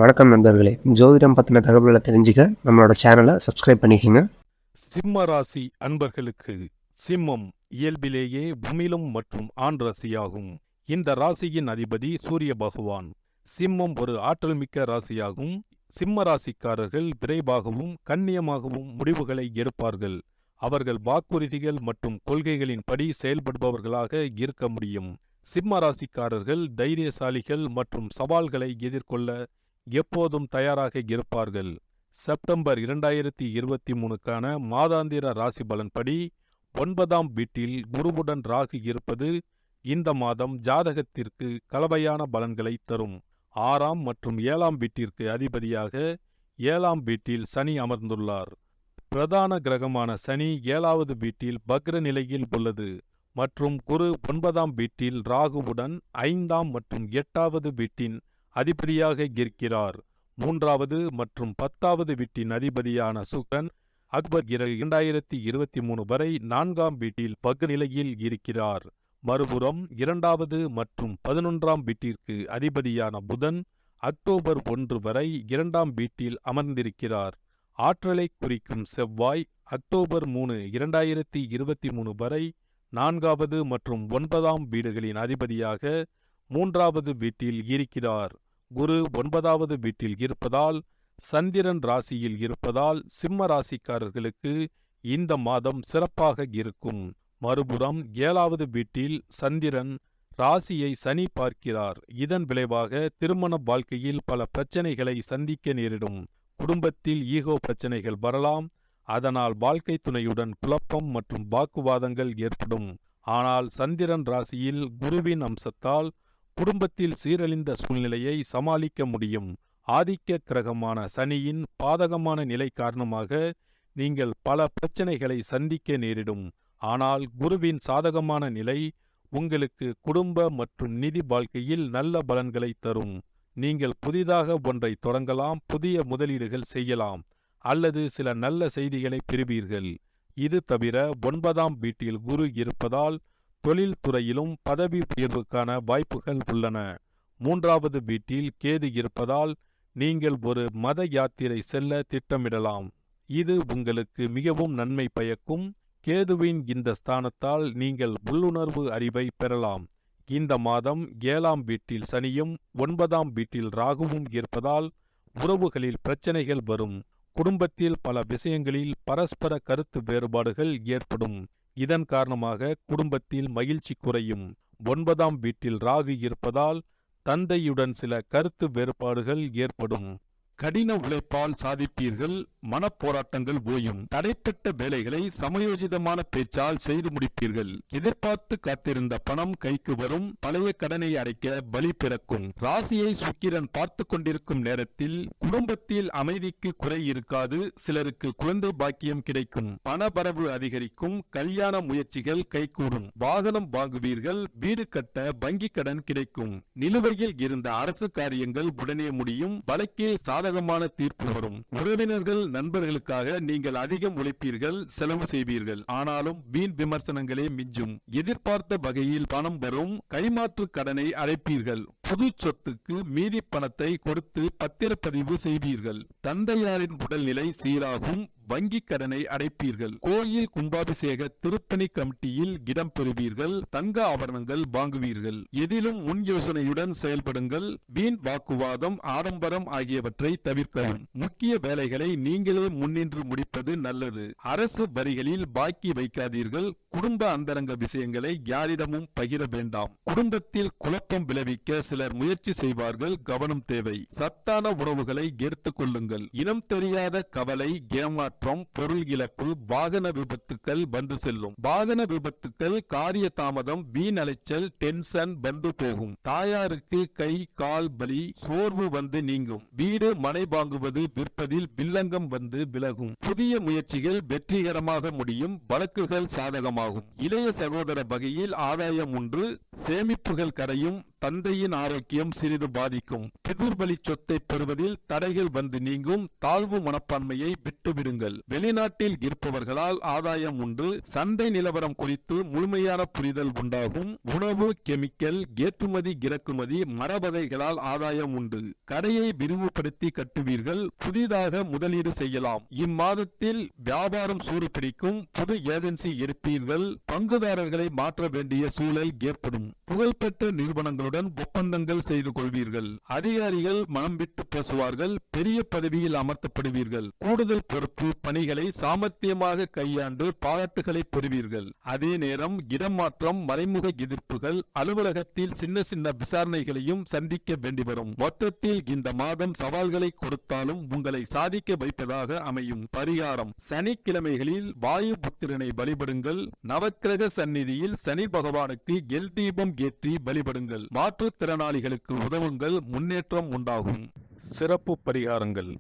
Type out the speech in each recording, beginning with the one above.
வணக்கம் நண்பர்களே. ஜோதிடம் பத்தின தகவல்கள தெரிஞ்சுக்க நம்மளோட சேனல சப்ஸ்கிரைப் பண்ணிக்கங்க. சிம்ம ராசி அன்பர்களுக்கு சிம்மம் இயல்பிலேயே உமிழும் மற்றும் ஆண் ராசியாகும். இந்த ராசியின் அதிபதி சூரிய பகவான். சிம்மம் ஒரு ஆற்றல் மிக்க ராசியாகும். சிம்ம ராசிக்காரர்கள் விரைவாகவும் கண்ணியமாகவும் முடிவுகளை எடுப்பார்கள். அவர்கள் வாக்குறுதிகள் மற்றும் கொள்கைகளின் படி செயல்படுபவர்களாக இருக்க முடியும். சிம்ம ராசிக்காரர்கள் தைரியசாலிகள் மற்றும் சவால்களை எதிர்கொள்ள எப்போதும் தயாராக இருப்பார்கள். செப்டம்பர் 2023க்கான மாதாந்திர ராசி பலன்படி 9ஆம் வீட்டில் குருவுடன் ராகு இருப்பது இந்த மாதம் ஜாதகத்திற்கு கலவையான பலன்களை தரும். 6ஆம் மற்றும் 7ஆம் வீட்டிற்கு அதிபதியாக 7ஆம் வீட்டில் சனி அமர்ந்துள்ளார். பிரதான கிரகமான சனி 7வது வீட்டில் வக்ர நிலையில் உள்ளது மற்றும் குரு 9ஆம் வீட்டில் ராகுவுடன் 5ஆம் மற்றும் 8வது வீட்டின் அதிபதியாக இருக்கிறார். 3வது மற்றும் 10வது வீட்டின் அதிபதியான சுக்கிரன் அக்டோபர் 2023 வரை 4ஆம் வீட்டில் வக்ர நிலையில் இருக்கிறார். மறுபுறம் 2வது மற்றும் 11ஆம் வீட்டிற்கு அதிபதியான புதன் அக்டோபர் 1 வரை 2ஆம் வீட்டில் அமர்ந்திருக்கிறார். ஆற்றலை குறிக்கும் செவ்வாய் அக்டோபர் 3, 2023 வரை 4வது மற்றும் 9ஆம் வீடுகளின் அதிபதியாக 3வது வீட்டில் இருக்கிறார். குரு 9வது வீட்டில் இருப்பதால், சந்திரன் ராசியில் இருப்பதால் சிம்ம ராசிக்காரர்களுக்கு இந்த மாதம் சிறப்பாக இருக்கும். மறுபுறம் 7வது வீட்டில் சந்திரன் ராசியை சனி பார்க்கிறார். இதன் விளைவாக திருமண வாழ்க்கையில் பல பிரச்சனைகளை சந்திக்க நேரிடும். குடும்பத்தில் ஈகோ பிரச்சனைகள் வரலாம். அதனால் வாழ்க்கை துணையுடன் குழப்பம் மற்றும் வாக்குவாதங்கள் ஏற்படும். ஆனால் சந்திரன் ராசியில் குருவின் அம்சத்தால் குடும்பத்தில் சீரழிந்த சூழ்நிலையை சமாளிக்க முடியும். ஆதிக்க கிரகமான சனியின் பாதகமான நிலை காரணமாக நீங்கள் பல பிரச்சனைகளை சந்திக்க நேரிடும். ஆனால் குருவின் சாதகமான நிலை உங்களுக்கு குடும்ப மற்றும் நிதி வாழ்க்கையில் நல்ல பலன்களை தரும். நீங்கள் புதிதாக ஒன்றை தொடங்கலாம், புதிய முதலீடுகள் செய்யலாம் அல்லது சில நல்ல செய்திகளை பெறுவீர்கள். இது தவிர 9ஆம் வீட்டில் குரு இருப்பதால் தொழில் துறையிலும் பதவி உயர்வுக்கான வாய்ப்புகள் உள்ளன. 3வது வீட்டில் கேது இருப்பதால் நீங்கள் ஒரு மத யாத்திரை செல்ல திட்டமிடலாம். இது உங்களுக்கு மிகவும் நன்மை பயக்கும். கேதுவின் இந்த ஸ்தானத்தால் நீங்கள் உள்ளுணர்வு அறிவை பெறலாம். இந்த மாதம் 7ஆம் வீட்டில் சனியும் 9ஆம் வீட்டில் ராகுவும் இருப்பதால் உறவுகளில் பிரச்சனைகள் வரும். குடும்பத்தில் பல விஷயங்களில் பரஸ்பர கருத்து வேறுபாடுகள் ஏற்படும். இதன் காரணமாக குடும்பத்தில் மகிழ்ச்சி குறையும். 9ஆம் வீட்டில் ராகு இருப்பதால் தந்தையுடன் சில கருத்து வேறுபாடுகள் ஏற்படும். கடின உழைப்பால் சாதிப்பீர்கள். மனப்போராட்டங்கள் ஓயும். தடைப்பட்ட வேலைகளை சமயோஜிதமான பேச்சால் செய்து முடிப்பீர்கள். எதிர்பார்த்து காத்திருந்த பணம் கைக்கு வரும். பழைய கடனை அடைக்க வழி பிறக்கும். ராசியை சுக்கிரன் பார்த்து கொண்டிருக்கும் நேரத்தில் குடும்பத்தில் அமைதிக்கு குறை இருக்காது. சிலருக்கு குழந்தை பாக்கியம் கிடைக்கும். பணவரவு அதிகரிக்கும். கல்யாண முயற்சிகள் கைகூடும். வாகனம் வாங்குவீர்கள். வீடு கட்ட வங்கி கடன் கிடைக்கும். நிலுவையில் இருந்த அரசு காரியங்கள் உடனே முடியும். வழக்கில் சாதகமான தீர்ப்பு வரும். உறவினர்கள் நண்பர்களுக்காக நீங்கள் அதிகம் உழைப்பீர்கள், செலவு செய்வீர்கள். ஆனாலும் வீண் விமர்சனங்களே மிஞ்சும். எதிர்பார்த்த வகையில் பணம் வரும். கைமாற்று கடனை அடைப்பீர்கள். புது சொத்துக்கு மீதி பணத்தை கொடுத்து பத்திரப்பதிவு செய்வீர்கள். தந்தையாரின் உடல்நிலை சீராகும். வங்கி கடனை அடைப்பீர்கள். கோயில் கும்பாபிஷேக திருப்பணி கமிட்டியில் இடம் பெறுவீர்கள். தங்க ஆபரணங்கள் வாங்குவீர்கள். எதிலும் முன் யோசனையுடன் செயல்படுங்கள். வீண் வாக்குவாதம், ஆடம்பரம் ஆகியவற்றை தவிர்க்கவும். முக்கிய வேலைகளை நீங்களே முன்னின்று முடிப்பது நல்லது. அரசு வரிகளில் பாக்கி வைக்காதீர்கள். குடும்ப அந்தரங்க விஷயங்களை யாரிடமும் பகிர வேண்டாம். குடும்பத்தில் குழப்பம் விளைவிக்க சிலர் முயற்சி செய்வார்கள். கவனம் தேவை. சத்தான உணவுகளை எடுத்துக் கொள்ளுங்கள். இனம் தெரியாத கவலை, ஏமாற்றம், பொருள் இழப்பு, வாகன விபத்துக்கள் வந்து செல்லும். வாகன விபத்துக்கள், காரிய தாமதம், வீண் அலைச்சல், டென்ஷன் வந்து போகும். தாயாருக்கு கை கால் வலி, சோர்வு வந்து நீங்கும். வீடு மனை வாங்குவது விற்பதில் வில்லங்கம் வந்து விலகும். புதிய முயற்சிகள் வெற்றிகரமாக முடியும். வழக்குகள் சாதகமாகும். இளைய சகோதர வகையில் ஆதாயம் உண்டு. சேமிப்புகள் கரையும். தந்தையின் ஆரோக்கியம் சிறிது பாதிக்கும். பிதுர் வழி சொத்தை பெறுவதில் தடைகள் வந்து நீங்கும். தாழ்வு மனப்பான்மையை விட்டுவிடுங்கள். வெளிநாட்டில் இருப்பவர்களால் ஆதாயம் உண்டு. சந்தை நிலவரம் குறித்து முழுமையான புரிதல் உண்டாகும். உணவு, கெமிக்கல், ஏற்றுமதி இறக்குமதி, மரவகைகளால் ஆதாயம் உண்டு. கடையை விரிவுபடுத்தி கட்டுவீர்கள். புதிதாக முதலீடு செய்யலாம். இம்மாதத்தில் வியாபாரம் சூடு பிடிக்கும். புது ஏஜென்சி எடுப்பீர்கள். பங்குதாரர்களை மாற்ற வேண்டிய சூழல் ஏற்படும். புகழ்பெற்ற நிறுவனங்களுடன் ஒப்பந்தங்கள் செய்து கொள்வீர்கள். அதிகாரிகள் மனம் விட்டு பேசுவார்கள். பெரிய பதவியில் அமர்த்தப்படுவீர்கள். கூடுதல் பொறுப்பு பணிகளை சாமர்த்தியமாக கையாண்டு பாராட்டுகளை பெறுவீர்கள். அதே நேரம் இடமாற்றம், மறைமுக எதிர்ப்புகள், அலுவலகத்தில் சின்ன சின்ன விசாரணைகளையும் சந்திக்க வேண்டி வரும். மொத்தத்தில் இந்த மாதம் சவால்களை கொடுத்தாலும் உங்களை சாதிக்க வைப்பதாக அமையும். பரிகாரம்: சனிக்கிழமைகளில் வாயு புத்திரனை வழிபடுங்கள். நவக்கிரக சந்நிதியில் சனி பகவானுக்கு எல் தீபம் ஏற்றி வழிபடுங்கள். மாற்றுத்திறனாளிகளுக்கு உதவுங்கள். முன்னேற்றம் உண்டாகும். சிறப்பு பரிகாரங்கள்: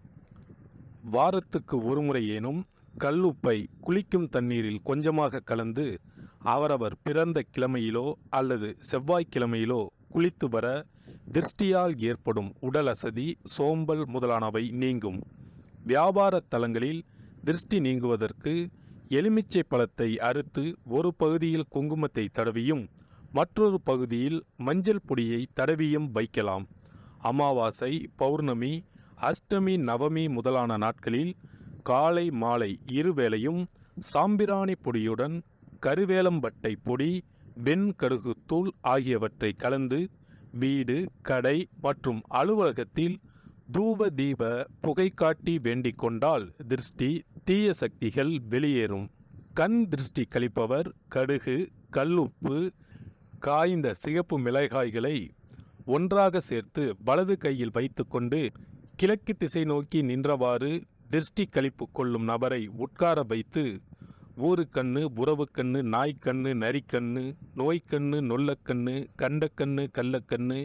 வாரத்துக்கு ஒருமுறை ஏனும் கல்லுப்பை குளிக்கும் தண்ணீரில் கொஞ்சமாக கலந்து அவரவர் பிறந்த கிழமையிலோ அல்லது செவ்வாய்க்கிழமையிலோ குளித்து வர திருஷ்டியால் ஏற்படும் உடல் அசதி, சோம்பல் முதலானவை நீங்கும். வியாபார தலங்களில் திருஷ்டி நீங்குவதற்கு எலுமிச்சை பழத்தை அறுத்து ஒரு பகுதியில் குங்குமத்தை தடவியும் மற்றொரு பகுதியில் மஞ்சள் பொடியை தடவியும் வைக்கலாம். அமாவாசை, பௌர்ணமி, அஷ்டமி, நவமி முதலான நாட்களில் காலை மாலை இருவேளையும் சாம்பிராணி பொடியுடன் கருவேலம்பட்டை பொடி, வெண்கடுகுத்தூள் ஆகியவற்றை கலந்து வீடு, கடை மற்றும் அலுவலகத்தில் தூப தீப புகை காட்டி வேண்டிக் கொண்டால் திருஷ்டி, தீய சக்திகள் வெளியேறும். கண் திருஷ்டி கழிப்பவர் கடுகு, கல்லுப்பு, காய்ந்த சிகப்பு மிளகாய்களை ஒன்றாக சேர்த்து வலது கையில் வைத்துக்கொண்டு கிழக்கு திசை நோக்கி நின்றவாறு திருஷ்டி கழிப்பு கொள்ளும் நபரை உட்கார வைத்து ஊருக்கண்ணு, உறவுக்கண்ணு, நாய்க்கண்ணு, நரிக்கண்ணு, நோய்க்கண்ணு, நொல்லக்கண்ணு, கண்டக்கண்ணு, கள்ளக்கண்ணு,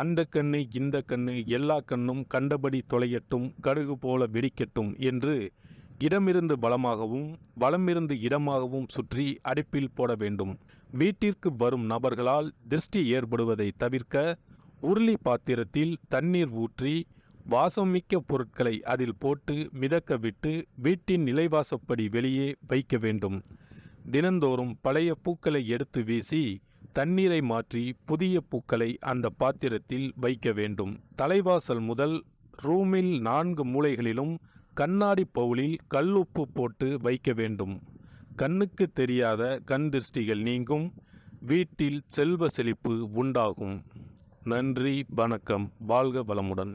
அந்த கண்ணு, இந்த கண்ணு, எல்லா கண்ணும் கண்டபடி தொலையட்டும், கடுகு போல வெடிக்கட்டும் என்று இடமிருந்து பலமாகவும் வலமிருந்து இடமாகவும் சுற்றி அடுப்பில் போட வேண்டும். வீட்டிற்கு வரும் நபர்களால் திருஷ்டி ஏற்படுவதை தவிர்க்க உருளி பாத்திரத்தில் தண்ணீர் ஊற்றி வாசமிக்க பொருட்களை அதில் போட்டு மிதக்க விட்டு வீட்டின் நிலைவாசப்படி வெளியே வைக்க வேண்டும். தினந்தோறும் பழைய பூக்களை எடுத்து வீசி தண்ணீரை மாற்றி புதிய பூக்களை அந்த பாத்திரத்தில் வைக்க வேண்டும். தலைவாசல் முதல் ரூமில் 4 மூலைகளிலும் கண்ணாடி பவுலில் கல்லுப்பு போட்டு வைக்க வேண்டும். கண்ணுக்கு தெரியாத கண் திருஷ்டிகள் நீங்கும். வீட்டில் செல்வ செழிப்பு உண்டாகும். நன்றி, வணக்கம். வாழ்க வளமுடன்.